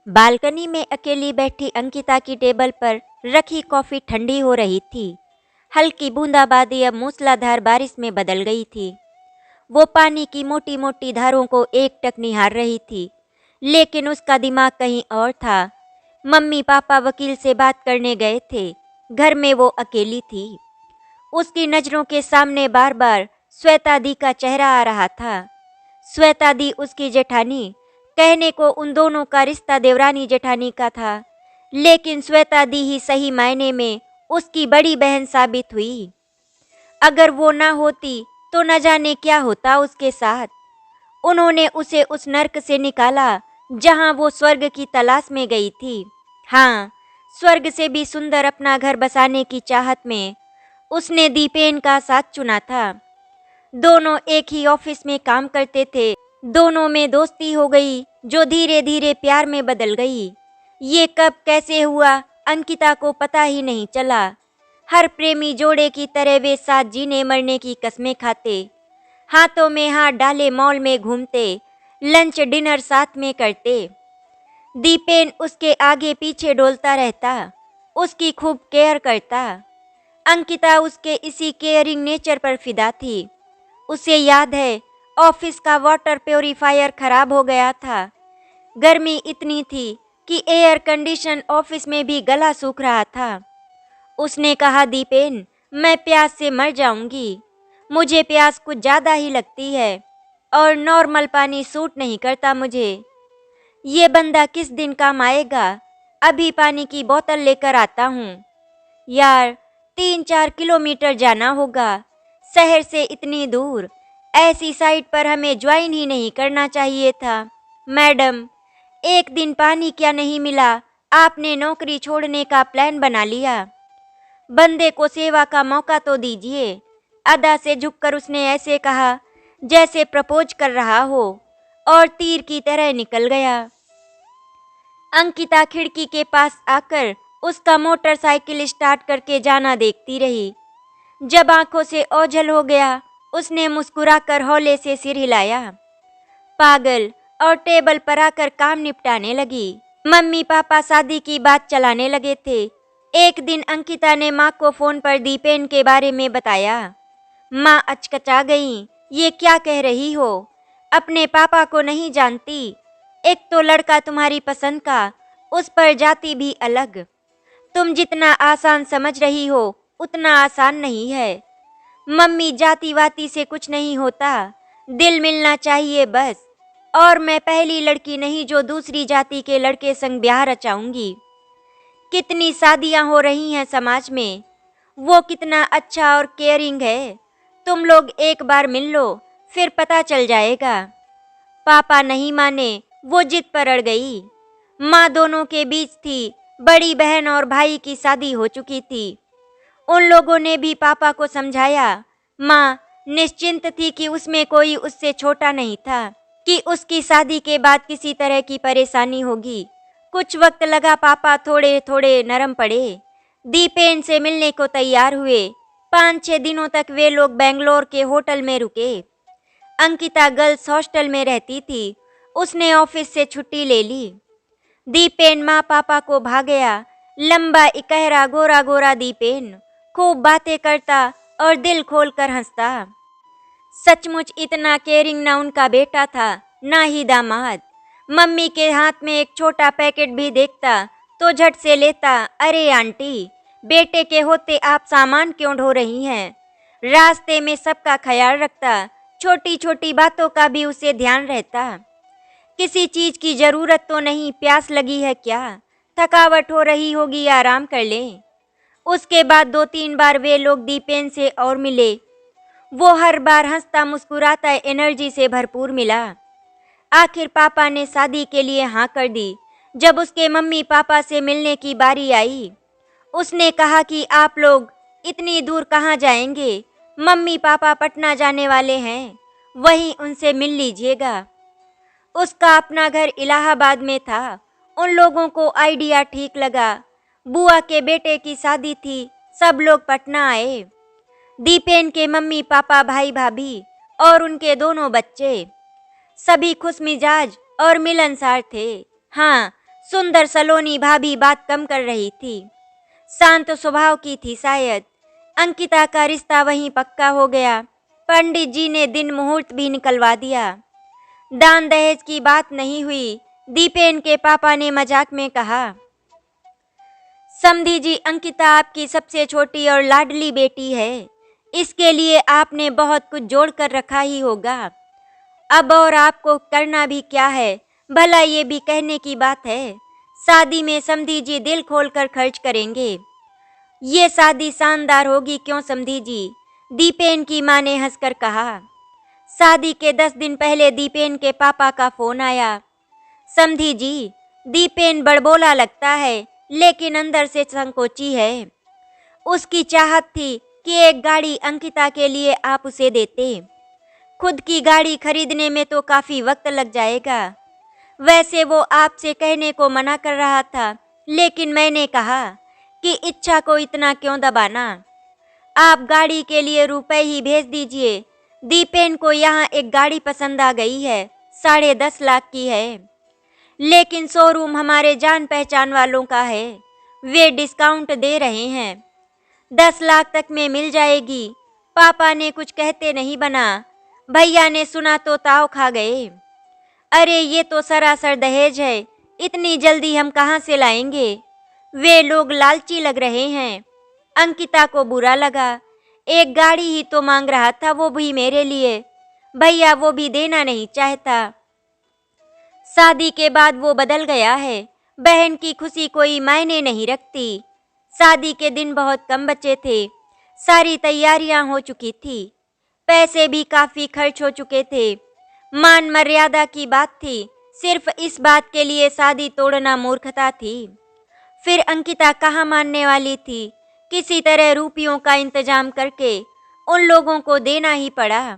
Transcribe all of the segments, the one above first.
Balcony में अकेली बैठी अंकिता की टेबल पर रखी कॉफी ठंडी हो रही थी। हल्की बूंदाबांदी अब मूसलाधार बारिश में बदल गई थी। वो पानी की मोटी मोटी धारों को एकटक निहार रही थी, लेकिन उसका दिमाग कहीं और था। मम्मी पापा वकील से बात करने गए थे। घर में वो अकेली थी। उसकी नजरों के सामने बार बार श्वेता दी का चेहरा आ रहा था। श्वेता दी उसकी जेठानी, कहने को उन दोनों का रिश्ता देवरानी जेठानी का था, लेकिन श्वेता दी ही सही मायने में उसकी बड़ी बहन साबित हुई। अगर वो ना होती तो न जाने क्या होता उसके साथ। उन्होंने उसे उस नर्क से निकाला जहां वो स्वर्ग की तलाश में गई थी। हाँ, स्वर्ग से भी सुंदर अपना घर बसाने की चाहत में उसने दीपेन का साथ चुना था। दोनों एक ही ऑफिस में काम करते थे। दोनों में दोस्ती हो गई, जो धीरे धीरे प्यार में बदल गई। ये कब कैसे हुआ अंकिता को पता ही नहीं चला। हर प्रेमी जोड़े की तरह वे साथ जीने मरने की कस्में खाते, हाथों में हाथ डाले मॉल में घूमते, लंच डिनर साथ में करते। दीपेन उसके आगे पीछे डोलता रहता, उसकी खूब केयर करता। अंकिता उसके इसी केयरिंग नेचर पर फिदा थी। उसे याद है, ऑफिस का वाटर प्योरीफायर खराब हो गया था। गर्मी इतनी थी कि एयर कंडीशन ऑफिस में भी गला सूख रहा था। उसने कहा, दीपेन, मैं प्यास से मर जाऊंगी। मुझे प्यास कुछ ज़्यादा ही लगती है और नॉर्मल पानी सूट नहीं करता मुझे। ये बंदा किस दिन काम आएगा? अभी पानी की बोतल लेकर आता हूँ। यार, 3-4 किलोमीटर जाना होगा शहर से इतनी दूर। ऐसी साइट पर हमें ज्वाइन ही नहीं करना चाहिए था। मैडम, एक दिन पानी क्या नहीं मिला, आपने नौकरी छोड़ने का प्लान बना लिया। बंदे को सेवा का मौका तो दीजिए। अदा से झुककर उसने ऐसे कहा जैसे प्रपोज कर रहा हो, और तीर की तरह निकल गया। अंकिता खिड़की के पास आकर उसका मोटरसाइकिल स्टार्ट करके जाना देखती रही। जब आंखों से ओझल हो गया, उसने मुस्कुराकर हौले से सिर हिलाया। पागल, और टेबल पर आकर काम निपटाने लगी। मम्मी पापा शादी की बात चलाने लगे थे। एक दिन अंकिता ने माँ को फोन पर दीपेन के बारे में बताया। माँ अचकचा गई। ये क्या कह रही हो? अपने पापा को नहीं जानती? एक तो लड़का तुम्हारी पसंद का, उस पर जाति भी अलग। तुम जितना आसान समझ रही हो उतना आसान नहीं है। मम्मी, जाति वाती से कुछ नहीं होता, दिल मिलना चाहिए बस। और मैं पहली लड़की नहीं जो दूसरी जाति के लड़के संग ब्याह रचाऊंगी। कितनी शादियां हो रही हैं समाज में। वो कितना अच्छा और केयरिंग है। तुम लोग एक बार मिल लो, फिर पता चल जाएगा। पापा नहीं माने, वो जिद पर अड़ गई। माँ दोनों के बीच थी। बड़ी बहन और भाई की शादी हो चुकी थी। उन लोगों ने भी पापा को समझाया। माँ निश्चिंत थी कि उसमें कोई उससे छोटा नहीं था, कि उसकी शादी के बाद किसी तरह की परेशानी होगी। कुछ वक्त लगा, पापा थोड़े थोड़े नरम पड़े। दीपेन से मिलने को तैयार हुए। 5-6 दिनों तक वे लोग बेंगलोर के होटल में रुके। अंकिता गर्ल्स हॉस्टल में रहती थी। उसने ऑफिस से छुट्टी ले ली। दीपेन माँ पापा को भा गया। लंबा इकहरा गोरा गोरा दीपेन खूब बातें करता और दिल खोलकर हंसता। सचमुच इतना केयरिंग ना उनका बेटा था, ना ही दामाद। मम्मी के हाथ में एक छोटा पैकेट भी देखता तो झट से लेता। अरे आंटी, बेटे के होते आप सामान क्यों ढो रही हैं? रास्ते में सबका ख्याल रखता। छोटी छोटी बातों का भी उसे ध्यान रहता। किसी चीज की जरूरत तो नहीं, प्यास लगी है क्या? थकावट हो रही होगी, आराम कर ले। उसके बाद 2-3 बार वे लोग दीपेन से और मिले। वो हर बार हंसता मुस्कुराता एनर्जी से भरपूर मिला। आखिर पापा ने शादी के लिए हाँ कर दी। जब उसके मम्मी पापा से मिलने की बारी आई, उसने कहा कि आप लोग इतनी दूर कहाँ जाएंगे? मम्मी पापा पटना जाने वाले हैं, वहीं उनसे मिल लीजिएगा। उसका अपना घर इलाहाबाद में था। उन लोगों को आइडिया ठीक लगा। बुआ के बेटे की शादी थी, सब लोग पटना आए। दीपेन के मम्मी पापा, भाई भाभी और उनके दोनों बच्चे, सभी खुश मिजाज और मिलनसार थे। हाँ, सुंदर सलोनी भाभी बात कम कर रही थी। शांत स्वभाव की थी शायद। अंकिता का रिश्ता वहीं पक्का हो गया। पंडित जी ने दिन मुहूर्त भी निकलवा दिया। दान दहेज की बात नहीं हुई। दीपेन के पापा ने मजाक में कहा, समधी जी, अंकिता आपकी सबसे छोटी और लाडली बेटी है। इसके लिए आपने बहुत कुछ जोड़ कर रखा ही होगा। अब और आपको करना भी क्या है, भला ये भी कहने की बात है। शादी में समधी जी दिल खोल कर खर्च करेंगे। ये शादी शानदार होगी क्यों समधी जी? दीपेन की मां ने हंसकर कहा। शादी के 10 दिन पहले दीपेन के पापा का फोन आया। समधी जी, दीपेन बड़बोला लगता है लेकिन अंदर से संकोची है। उसकी चाहत थी कि एक गाड़ी अंकिता के लिए आप उसे देते। खुद की गाड़ी खरीदने में तो काफी वक्त लग जाएगा। वैसे वो आपसे कहने को मना कर रहा था, लेकिन मैंने कहा कि इच्छा को इतना क्यों दबाना। आप गाड़ी के लिए रुपए ही भेज दीजिए। दीपेन को यहाँ एक गाड़ी पसंद आ गई है, 10.5 लाख की है। लेकिन शोरूम हमारे जान पहचान वालों का है, वे डिस्काउंट दे रहे हैं। 10 लाख तक में मिल जाएगी। पापा ने कुछ कहते नहीं बना। भैया ने सुना तो ताव खा गए। अरे ये तो सरासर दहेज है, इतनी जल्दी हम कहाँ से लाएंगे? वे लोग लालची लग रहे हैं। अंकिता को बुरा लगा। एक गाड़ी ही तो मांग रहा था, वो भी मेरे लिए। भैया वो भी देना नहीं चाहता। शादी के बाद वो बदल गया है। बहन की खुशी कोई मायने नहीं रखती। शादी के दिन बहुत कम बचे थे। सारी तैयारियां हो चुकी थी। पैसे भी काफी खर्च हो चुके थे। मान मर्यादा की बात थी। सिर्फ इस बात के लिए शादी तोड़ना मूर्खता थी। फिर अंकिता कहाँ मानने वाली थी। किसी तरह रुपयों का इंतजाम करके उन लोगों को देना ही पड़ा।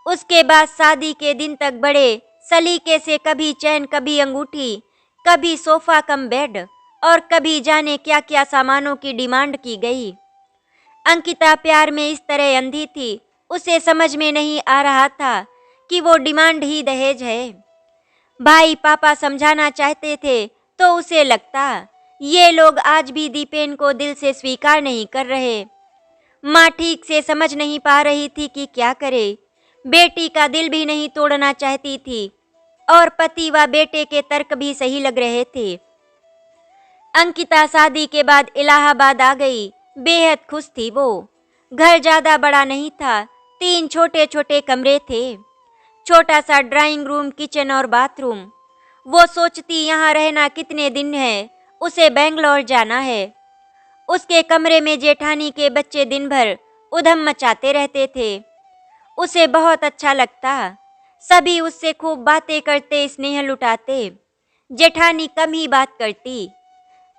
उसके बाद शादी के दिन तक बड़े सलीके से कभी चैन, कभी अंगूठी, कभी सोफा कम बेड और कभी जाने क्या क्या सामानों की डिमांड की गई। अंकिता प्यार में इस तरह अंधी थी, उसे समझ में नहीं आ रहा था कि वो डिमांड ही दहेज है। भाई पापा समझाना चाहते थे तो उसे लगता ये लोग आज भी दीपेन को दिल से स्वीकार नहीं कर रहे। माँ ठीक से समझ नहीं पा रही थी कि क्या करे। बेटी का दिल भी नहीं तोड़ना चाहती थी और पति व बेटे के तर्क भी सही लग रहे थे। अंकिता शादी के बाद इलाहाबाद आ गई। बेहद खुश थी वो। घर ज्यादा बड़ा नहीं था, 3 छोटे छोटे कमरे थे। छोटा सा ड्राइंग रूम, किचन और बाथरूम। वो सोचती यहाँ रहना कितने दिन है, उसे बेंगलोर जाना है। उसके कमरे में जेठानी के बच्चे दिन भर उधम मचाते रहते थे। उसे बहुत अच्छा लगता। सभी उससे खूब बातें करते, स्नेह लुटाते। जेठानी कम ही बात करती।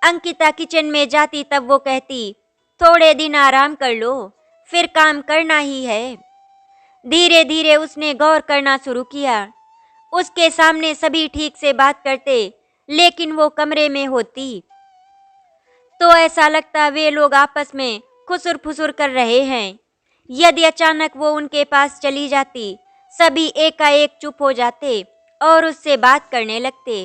अंकिता किचन में जाती तब वो कहती, थोड़े दिन आराम कर लो, फिर काम करना ही है। धीरे धीरे उसने गौर करना शुरू किया। उसके सामने सभी ठीक से बात करते, लेकिन वो कमरे में होती तो ऐसा लगता वे लोग आपस में खुसुर फुसुर कर रहे हैं। यदि अचानक वो उनके पास चली जाती, सभी एकाएक चुप हो जाते और उससे बात करने लगते।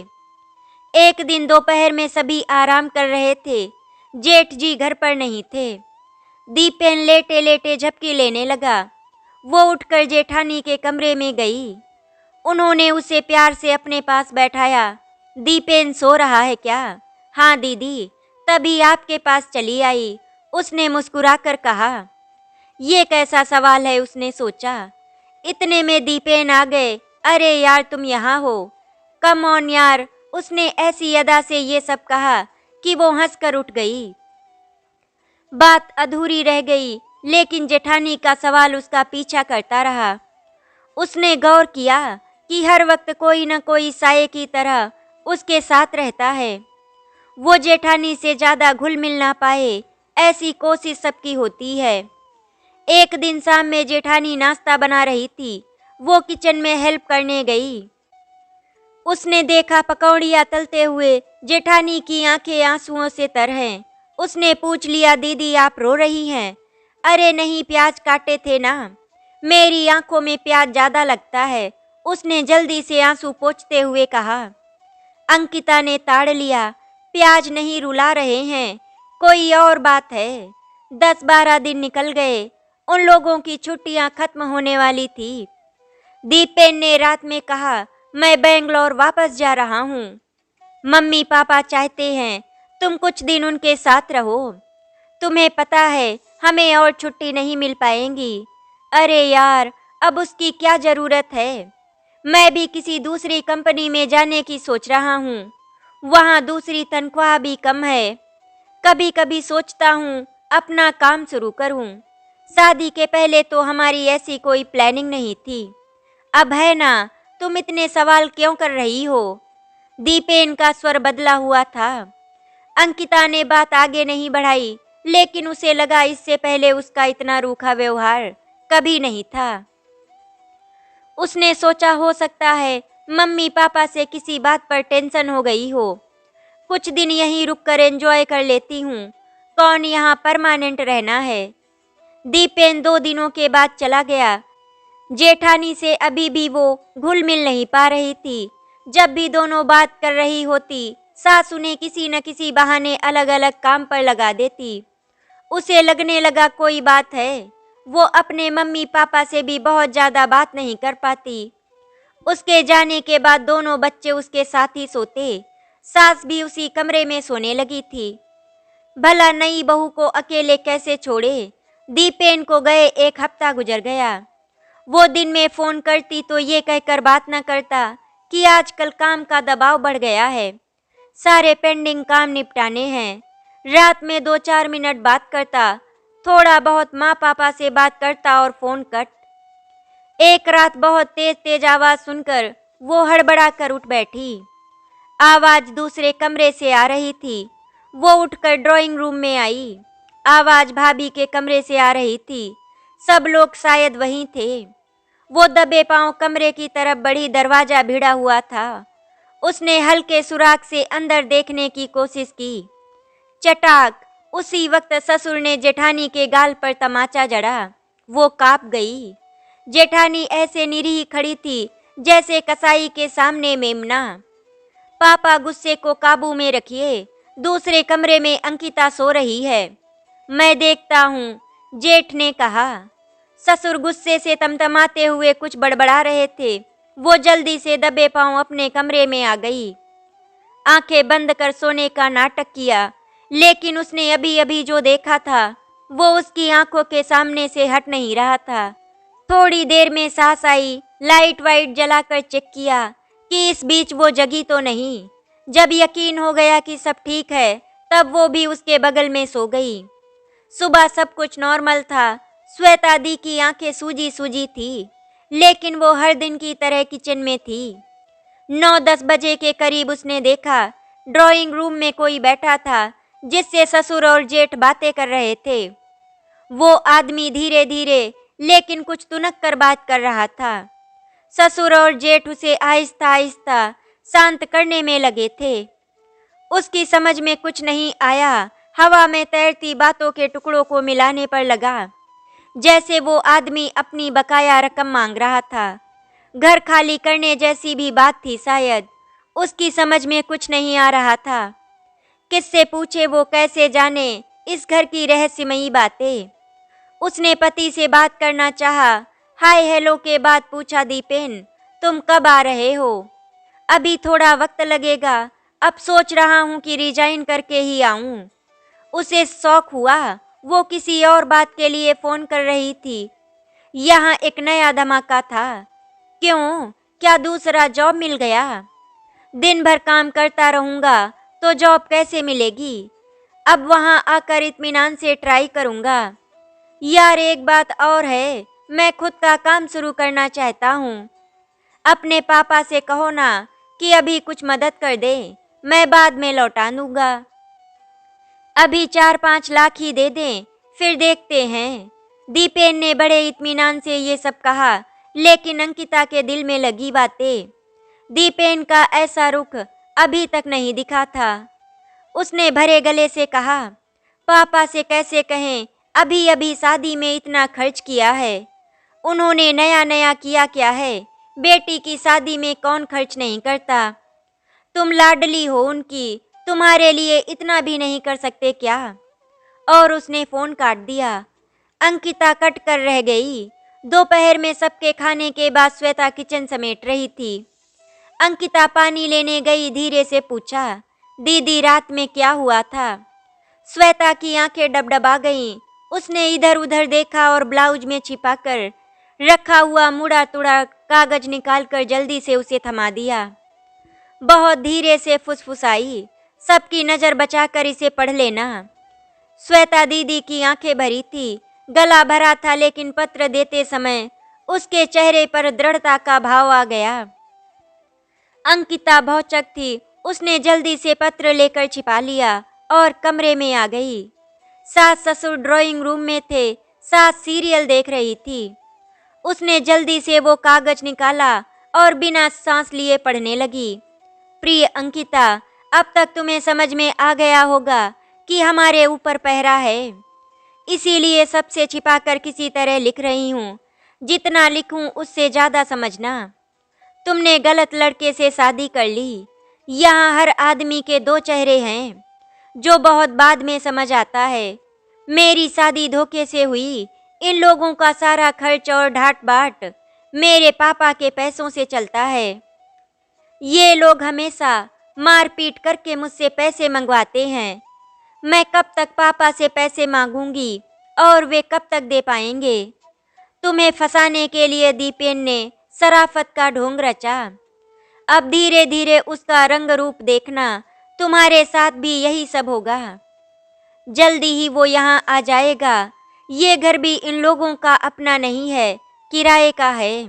एक दिन दोपहर में सभी आराम कर रहे थे। जेठ जी घर पर नहीं थे। दीपेन लेटे लेटे झपकी लेने लगा। वो उठकर जेठानी के कमरे में गई। उन्होंने उसे प्यार से अपने पास बैठाया। दीपेन सो रहा है क्या? हाँ दीदी, तभी आपके पास चली आई, उसने मुस्कुराकर कहा। ये कैसा सवाल है, उसने सोचा। इतने में दीपेन आ गए। अरे यार तुम यहाँ हो, कम ऑन यार, उसने ऐसी अदा से ये सब कहा कि वो हंसकर उठ गई। बात अधूरी रह गई, लेकिन जेठानी का सवाल उसका पीछा करता रहा। उसने गौर किया कि हर वक्त कोई न कोई साये की तरह उसके साथ रहता है। वो जेठानी से ज्यादा घुल मिल ना पाए, ऐसी कोशिश सबकी होती है। एक दिन शाम में जेठानी नाश्ता बना रही थी। वो किचन में हेल्प करने गई। उसने देखा पकौड़ियाँ तलते हुए जेठानी की आंखें आंसुओं से तर हैं। उसने पूछ लिया, दीदी आप रो रही हैं? अरे नहीं, प्याज काटे थे ना, मेरी आंखों में प्याज ज्यादा लगता है, उसने जल्दी से आंसू पोंछते हुए कहा। अंकिता ने ताड़ लिया। प्याज नहीं रुला रहे हैं, कोई और बात है। 10-12 दिन निकल गए। उन लोगों की छुट्टियां खत्म होने वाली थी। दीपेन ने रात में कहा, मैं बेंगलोर वापस जा रहा हूँ। मम्मी पापा चाहते हैं तुम कुछ दिन उनके साथ रहो। तुम्हें पता है हमें और छुट्टी नहीं मिल पाएंगी। अरे यार, अब उसकी क्या जरूरत है। मैं भी किसी दूसरी कंपनी में जाने की सोच रहा हूँ। वहाँ दूसरी तनख्वाह भी कम है। कभी कभी सोचता हूँ अपना काम शुरू करूँ। शादी के पहले तो हमारी ऐसी कोई प्लानिंग नहीं थी। अब है ना। तुम इतने सवाल क्यों कर रही हो? दीपेन का स्वर बदला हुआ था। अंकिता ने बात आगे नहीं बढ़ाई, लेकिन उसे लगा इससे पहले उसका इतना रूखा व्यवहार कभी नहीं था। उसने सोचा हो सकता है मम्मी पापा से किसी बात पर टेंशन हो गई हो। कुछ दिन यहीं रुककर एंजॉय कर लेती हूँ। कौन यहाँ परमानेंट रहना है। दीपेन 2 दिनों के बाद चला गया। जेठानी से अभी भी वो घुल मिल नहीं पा रही थी। जब भी दोनों बात कर रही होती, सास उन्हें किसी न किसी बहाने अलग अलग काम पर लगा देती। उसे लगने लगा कोई बात है। वो अपने मम्मी पापा से भी बहुत ज़्यादा बात नहीं कर पाती। उसके जाने के बाद दोनों बच्चे उसके साथ ही सोते। सास भी उसी कमरे में सोने लगी थी। भला नई बहू को अकेले कैसे छोड़े। दीपेन को गए 1 हफ्ता गुजर गया। वो दिन में फ़ोन करती तो ये कहकर बात न करता कि आजकल काम का दबाव बढ़ गया है, सारे पेंडिंग काम निपटाने हैं। रात में 2-4 मिनट बात करता, थोड़ा बहुत माँ पापा से बात करता और फ़ोन कट। एक रात बहुत तेज तेज आवाज़ सुनकर वो हड़बड़ा कर उठ बैठी। आवाज़ दूसरे कमरे से आ रही थी। वो उठकर ड्राइंग रूम में आई। आवाज़ भाभी के कमरे से आ रही थी। सब लोग शायद वहीं थे। वो दबे पांव कमरे की तरफ बढ़ी। दरवाज़ा भिड़ा हुआ था। उसने हल्के सुराख से अंदर देखने की कोशिश की। चटाक! उसी वक्त ससुर ने जेठानी के गाल पर तमाचा जड़ा। वो काँप गई। जेठानी ऐसे निरीह खड़ी थी जैसे कसाई के सामने मेमना। पापा, गुस्से को काबू में रखिए। दूसरे कमरे में अंकिता सो रही है, मैं देखता हूँ, जेठ ने कहा। ससुर गुस्से से तमतमाते हुए कुछ बड़बड़ा रहे थे। वो जल्दी से दबे पांव अपने कमरे में आ गई। आंखें बंद कर सोने का नाटक किया, लेकिन उसने अभी अभी जो देखा था वो उसकी आंखों के सामने से हट नहीं रहा था। थोड़ी देर में सांस आई। लाइट वाइट जलाकर चेक किया कि इस बीच वो जगी तो नहीं। जब यकीन हो गया कि सब ठीक है, तब वो भी उसके बगल में सो गई। सुबह सब कुछ नॉर्मल था। श्वेता दी की आंखें सूजी सूजी थी, लेकिन वो हर दिन की तरह किचन में थी। 9-10 बजे के करीब उसने देखा ड्राइंग रूम में कोई बैठा था जिससे ससुर और जेठ बातें कर रहे थे। वो आदमी धीरे धीरे लेकिन कुछ तुनक कर बात कर रहा था। ससुर और जेठ उसे आहिस्ता आहिस्ता शांत करने में लगे थे। उसकी समझ में कुछ नहीं आया। हवा में तैरती बातों के टुकड़ों को मिलाने पर लगा जैसे वो आदमी अपनी बकाया रकम मांग रहा था। घर खाली करने जैसी भी बात थी शायद। उसकी समझ में कुछ नहीं आ रहा था। किससे पूछे, वो कैसे जाने इस घर की रहस्यमयी बातें। उसने पति से बात करना चाहा। हाय हेलो के बाद पूछा, दीपेन तुम कब आ रहे हो? अभी थोड़ा वक्त लगेगा। अब सोच रहा हूँ कि रिजाइन करके ही आऊँ। उसे शौक हुआ। वो किसी और बात के लिए फ़ोन कर रही थी। यहाँ एक नया धमाका था। क्यों? क्या दूसरा जॉब मिल गया? दिन भर काम करता रहूँगा तो जॉब कैसे मिलेगी? अब वहाँ आकर इत्मीनान से ट्राई करूँगा। यार, एक बात और है, मैं खुद का काम शुरू करना चाहता हूँ। अपने पापा से कहो ना कि अभी कुछ मदद कर दे, मैं बाद में लौटा दूँगा। अभी 4-5 लाख ही दे दें, फिर देखते हैं। दीपेन ने बड़े इत्मीनान से ये सब कहा, लेकिन अंकिता के दिल में लगी बातें। दीपेन का ऐसा रुख अभी तक नहीं दिखा था। उसने भरे गले से कहा, पापा से कैसे कहें, अभी अभी शादी में इतना खर्च किया है। उन्होंने नया नया किया क्या है? बेटी की शादी में कौन खर्च नहीं करता? तुम लाडली हो उनकी, तुम्हारे लिए इतना भी नहीं कर सकते क्या? और उसने फोन काट दिया। अंकिता कट कर रह गई। दोपहर में सबके खाने के बाद श्वेता किचन समेट रही थी। अंकिता पानी लेने गई, धीरे से पूछा, दीदी रात में क्या हुआ था? श्वेता की आंखें डबडबा गईं। उसने इधर उधर देखा और ब्लाउज में छिपाकर रखा हुआ मुड़ा तुड़ा कागज निकालकर जल्दी से उसे थमा दिया। बहुत धीरे से फुसफुसाई, सबकी नजर बचाकर इसे पढ़ लेना। श्वेता दीदी की आंखें भरी थी, गला भरा था, लेकिन पत्र देते समय उसके चेहरे पर दृढ़ता का भाव आ गया। अंकिता भौचक थी। उसने जल्दी से पत्र लेकर छिपा लिया और कमरे में आ गई। सास ससुर ड्राइंग रूम में थे। सास सीरियल देख रही थी। उसने जल्दी से वो कागज निकाला और बिना सांस लिए पढ़ने लगी। प्रिय अंकिता, अब तक तुम्हें समझ में आ गया होगा कि हमारे ऊपर पहरा है, इसीलिए सबसे छिपाकर किसी तरह लिख रही हूँ। जितना लिखूं उससे ज़्यादा समझना। तुमने गलत लड़के से शादी कर ली। यहाँ हर आदमी के दो चेहरे हैं, जो बहुत बाद में समझ आता है। मेरी शादी धोखे से हुई। इन लोगों का सारा खर्च और ढाट बाट मेरे पापा के पैसों से चलता है। ये लोग हमेशा मारपीट करके मुझसे पैसे मंगवाते हैं। मैं कब तक पापा से पैसे मांगूंगी और वे कब तक दे पाएंगे? तुम्हें फंसाने के लिए दीपेन ने शराफत का ढोंग रचा। अब धीरे धीरे उसका रंग रूप देखना। तुम्हारे साथ भी यही सब होगा। जल्दी ही वो यहाँ आ जाएगा। ये घर भी इन लोगों का अपना नहीं है, किराए का है।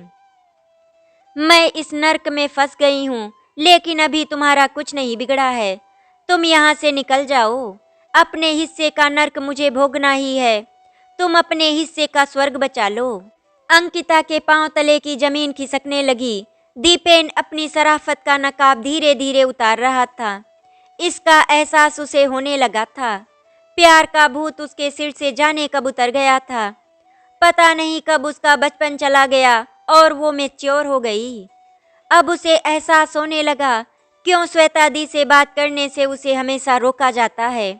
मैं इस नर्क में फंस गई हूँ, लेकिन अभी तुम्हारा कुछ नहीं बिगड़ा है। तुम यहाँ से निकल जाओ। अपने हिस्से का नर्क मुझे भोगना ही है। तुम अपने हिस्से का स्वर्ग बचा लो। अंकिता के पांव तले की जमीन खिसकने लगी। दीपेन अपनी शराफत का नकाब धीरे धीरे उतार रहा था। इसका एहसास उसे होने लगा था। प्यार का भूत उसके सिर से जाने कब उतर गया था। पता नहीं कब उसका बचपन चला गया और वो मैच्योर हो गई। अब उसे एहसास होने लगा, क्यों श्वेता दी से बात करने से उसे हमेशा रोका जाता है,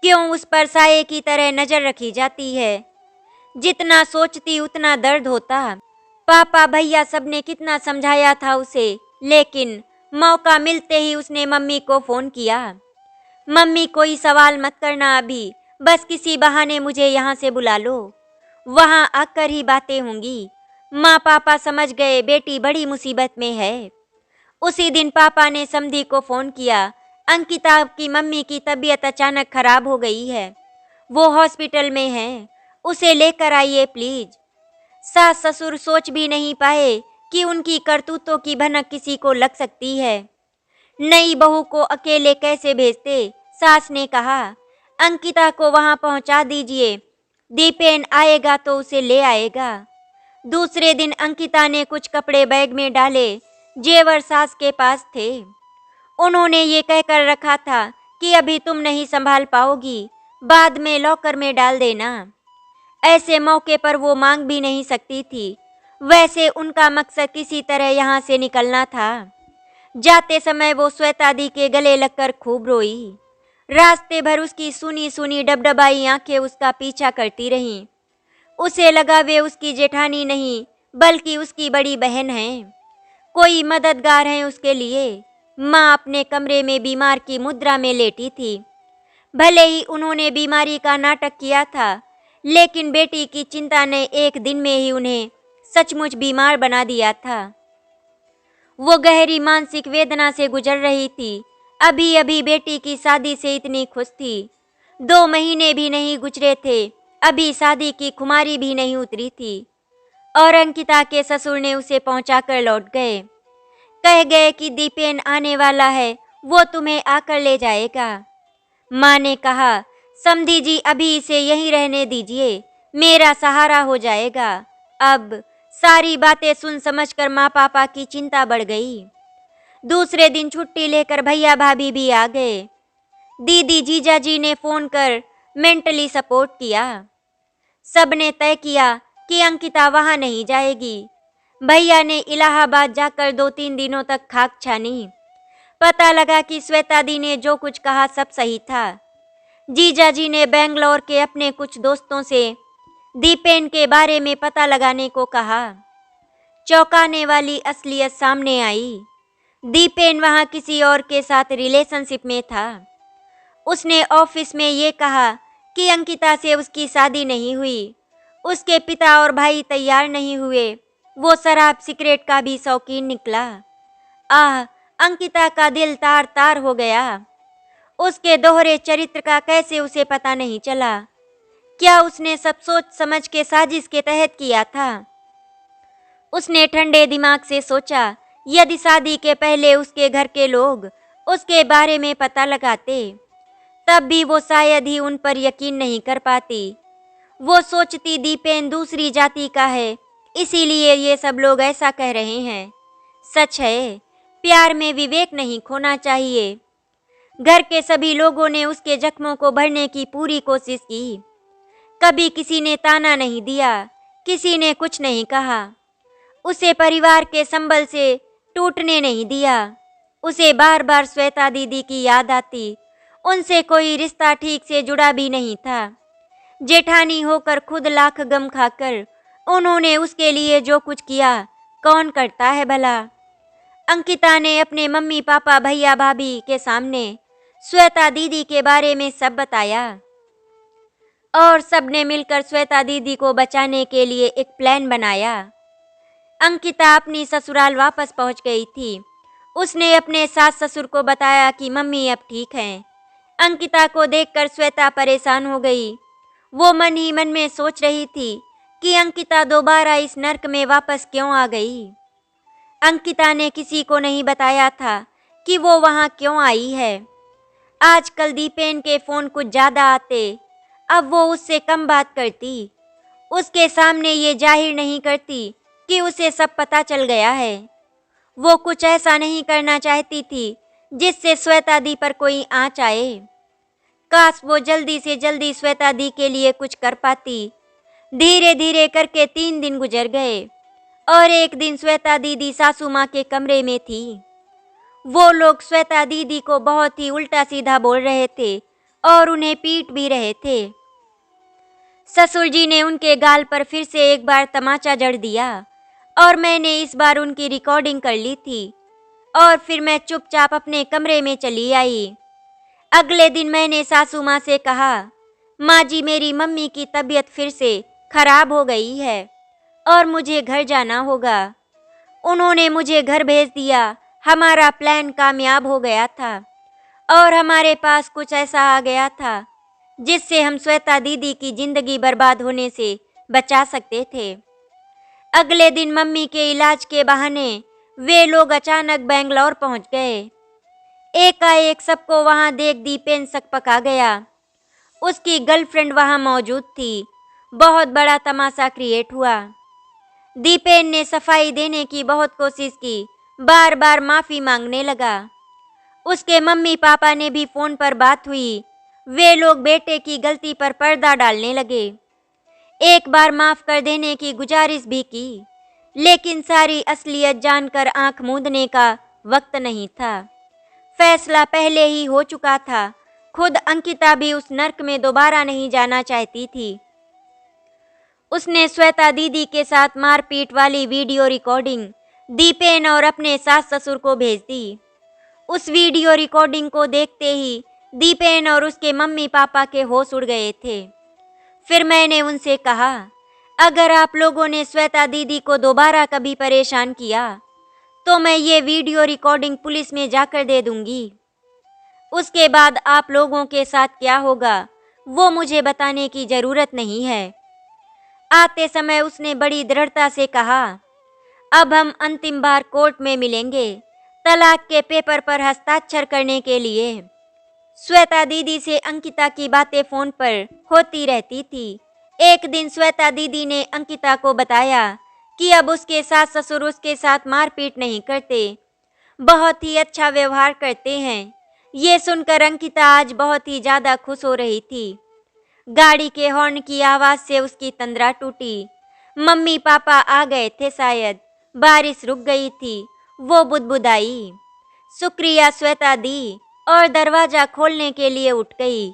क्यों उस पर साये की तरह नजर रखी जाती है। जितना सोचती उतना दर्द होता। पापा भैया सबने कितना समझाया था उसे, लेकिन मौका मिलते ही उसने मम्मी को फोन किया। मम्मी, कोई सवाल मत करना अभी, बस किसी बहाने मुझे यहाँ से बुला लो। वहाँ आकर ही बातें होंगी। माँ पापा समझ गए बेटी बड़ी मुसीबत में है। उसी दिन पापा ने समधी को फोन किया। अंकिता की मम्मी की तबीयत अचानक खराब हो गई है। वो हॉस्पिटल में है, उसे लेकर आइए प्लीज। सास ससुर सोच भी नहीं पाए कि उनकी करतूतों की भनक किसी को लग सकती है। नई बहू को अकेले कैसे भेजते? सास ने कहा, अंकिता को वहां पहुंचा दीजिए, दीपेन आएगा तो उसे ले आएगा। दूसरे दिन अंकिता ने कुछ कपड़े बैग में डाले। जेवर सास के पास थे। उन्होंने ये कहकर रखा था कि अभी तुम नहीं संभाल पाओगी, बाद में लॉकर में डाल देना। ऐसे मौके पर वो मांग भी नहीं सकती थी। वैसे उनका मकसद किसी तरह यहाँ से निकलना था। जाते समय वो श्वेता दी के गले लगकर खूब रोई। रास्ते भर उसकी सुनी सुनी डबडबाई आंखें उसका पीछा करती रहीं। उसे लगा वे उसकी जेठानी नहीं बल्कि उसकी बड़ी बहन है, कोई मददगार है उसके लिए। माँ अपने कमरे में बीमार की मुद्रा में लेटी थी। भले ही उन्होंने बीमारी का नाटक किया था, लेकिन बेटी की चिंता ने एक दिन में ही उन्हें सचमुच बीमार बना दिया था। वो गहरी मानसिक वेदना से गुजर रही थी। अभी अभी बेटी की शादी से इतनी खुश थी। 2 महीने भी नहीं गुजरे थे, अभी शादी की खुमारी भी नहीं उतरी थी और अंकिता के ससुर ने उसे पहुंचाकर लौट गए। कह गए कि दीपेन आने वाला है, वो तुम्हें आकर ले जाएगा। माँ ने कहा, समधी जी अभी इसे यहीं रहने दीजिए, मेरा सहारा हो जाएगा। अब सारी बातें सुन समझकर माँ पापा की चिंता बढ़ गई। दूसरे दिन छुट्टी लेकर भैया भाभी भी आ गए। दीदी जीजा जी ने फोन कर मेंटली सपोर्ट किया। सबने तय किया कि अंकिता वहां नहीं जाएगी। भैया ने इलाहाबाद जाकर 2-3 दिनों तक खाक छानी। पता लगा कि श्वेता दी ने जो कुछ कहा सब सही था। जीजा जी ने बेंगलोर के अपने कुछ दोस्तों से दीपेन के बारे में पता लगाने को कहा। चौंकाने वाली असलियत सामने आई। दीपेन वहां किसी और के साथ रिलेशनशिप में था। उसने ऑफिस में ये कहा कि अंकिता से उसकी शादी नहीं हुई। उसके पिता और भाई तैयार नहीं हुए। वो शराब सिगरेट का भी शौकीन निकला। आह, अंकिता का दिल तार तार हो गया। उसके दोहरे चरित्र का कैसे उसे पता नहीं चला? क्या उसने सब सोच समझ के साजिश के तहत किया था? उसने ठंडे दिमाग से सोचा, यदि शादी के पहले उसके घर के लोग उसके बारे में पता लगाते, तब भी वो शायद ही उन पर यकीन नहीं कर पाती। वो सोचती दीपेन दूसरी जाति का है, इसीलिए ये सब लोग ऐसा कह रहे हैं। सच है, प्यार में विवेक नहीं खोना चाहिए। घर के सभी लोगों ने उसके जख्मों को भरने की पूरी कोशिश की। कभी किसी ने ताना नहीं दिया, किसी ने कुछ नहीं कहा। उसे परिवार के संबल से टूटने नहीं दिया। उसे बार बार श्वेता दीदी की याद आती। उनसे कोई रिश्ता ठीक से जुड़ा भी नहीं था। जेठानी होकर खुद लाख गम खाकर उन्होंने उसके लिए जो कुछ किया, कौन करता है भला? अंकिता ने अपने मम्मी पापा भैया भाभी के सामने श्वेता दीदी के बारे में सब बताया और सबने मिलकर श्वेता दीदी को बचाने के लिए एक प्लान बनाया। अंकिता अपनी ससुराल वापस पहुंच गई थी। उसने अपने सास ससुर को बताया कि मम्मी अब ठीक हैं। अंकिता को देखकर श्वेता परेशान हो गई। वो मन ही मन में सोच रही थी कि अंकिता दोबारा इस नर्क में वापस क्यों आ गई। अंकिता ने किसी को नहीं बताया था कि वो वहां क्यों आई है। आजकल दीपेन के फ़ोन कुछ ज़्यादा आते, अब वो उससे कम बात करती। उसके सामने ये जाहिर नहीं करती कि उसे सब पता चल गया है। वो कुछ ऐसा नहीं करना चाहती थी जिससे श्वेता दी पर कोई आँच आए। काश वो जल्दी से जल्दी श्वेता दी के लिए कुछ कर पाती। धीरे धीरे करके 3 दिन गुजर गए और एक दिन श्वेता दीदी सासू माँ के कमरे में थी। वो लोग श्वेता दीदी को बहुत ही उल्टा सीधा बोल रहे थे और उन्हें पीट भी रहे थे। ससुर जी ने उनके गाल पर फिर से एक बार तमाचा जड़ दिया और मैंने इस बार उनकी रिकॉर्डिंग कर ली थी और फिर मैं चुपचाप अपने कमरे में चली आई। अगले दिन मैंने सासू माँ से कहा, माँ जी, मेरी मम्मी की तबीयत फिर से खराब हो गई है और मुझे घर जाना होगा। उन्होंने मुझे घर भेज दिया। हमारा प्लान कामयाब हो गया था और हमारे पास कुछ ऐसा आ गया था जिससे हम श्वेता दीदी की जिंदगी बर्बाद होने से बचा सकते थे। अगले दिन मम्मी के इलाज के बहाने वे लोग अचानक बेंगलोर पहुंच गए। एकाएक सबको वहां देख दीपेन सकपका गया। उसकी गर्लफ्रेंड वहां मौजूद थी। बहुत बड़ा तमाशा क्रिएट हुआ। दीपेन ने सफाई देने की बहुत कोशिश की, बार बार माफ़ी मांगने लगा। उसके मम्मी पापा ने भी फ़ोन पर बात हुई। वे लोग बेटे की गलती पर पर्दा डालने लगे। एक बार माफ़ कर देने की गुजारिश भी की, लेकिन सारी असलियत जानकर आंख मूंदने का वक्त नहीं था। फैसला पहले ही हो चुका था। खुद अंकिता भी उस नर्क में दोबारा नहीं जाना चाहती थी। उसने श्वेता दीदी के साथ मारपीट वाली वीडियो रिकॉर्डिंग दीपेन और अपने सास ससुर को भेज दी। उस वीडियो रिकॉर्डिंग को देखते ही दीपेन और उसके मम्मी पापा के होश उड़ गए थे। फिर मैंने उनसे कहा, अगर आप लोगों ने श्वेता दीदी को दोबारा कभी परेशान किया तो मैं ये वीडियो रिकॉर्डिंग पुलिस में जाकर दे दूंगी। उसके बाद आप लोगों के साथ क्या होगा वो मुझे बताने की ज़रूरत नहीं है। आते समय उसने बड़ी दृढ़ता से कहा, अब हम अंतिम बार कोर्ट में मिलेंगे, तलाक के पेपर पर हस्ताक्षर करने के लिए। श्वेता दीदी से अंकिता की बातें फ़ोन पर होती रहती थी। एक दिन श्वेता दीदी ने अंकिता को बताया कि अब उसके सास ससुर उसके साथ मारपीट नहीं करते, बहुत ही अच्छा व्यवहार करते हैं। ये सुनकर अंकिता आज बहुत ही ज़्यादा खुश हो रही थी। गाड़ी के हॉर्न की आवाज़ से उसकी तंद्रा टूटी। मम्मी पापा आ गए थे शायद। बारिश रुक गई थी। वो बुदबुदाई, शुक्रिया श्वेता दी और दरवाजा खोलने के लिए उठ गई।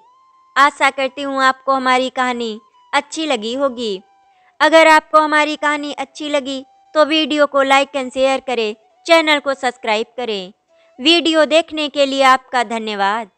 आशा करती हूँ आपको हमारी कहानी अच्छी लगी होगी। अगर आपको हमारी कहानी अच्छी लगी तो वीडियो को लाइक एंड शेयर करें, चैनल को सब्सक्राइब करें। वीडियो देखने के लिए आपका धन्यवाद।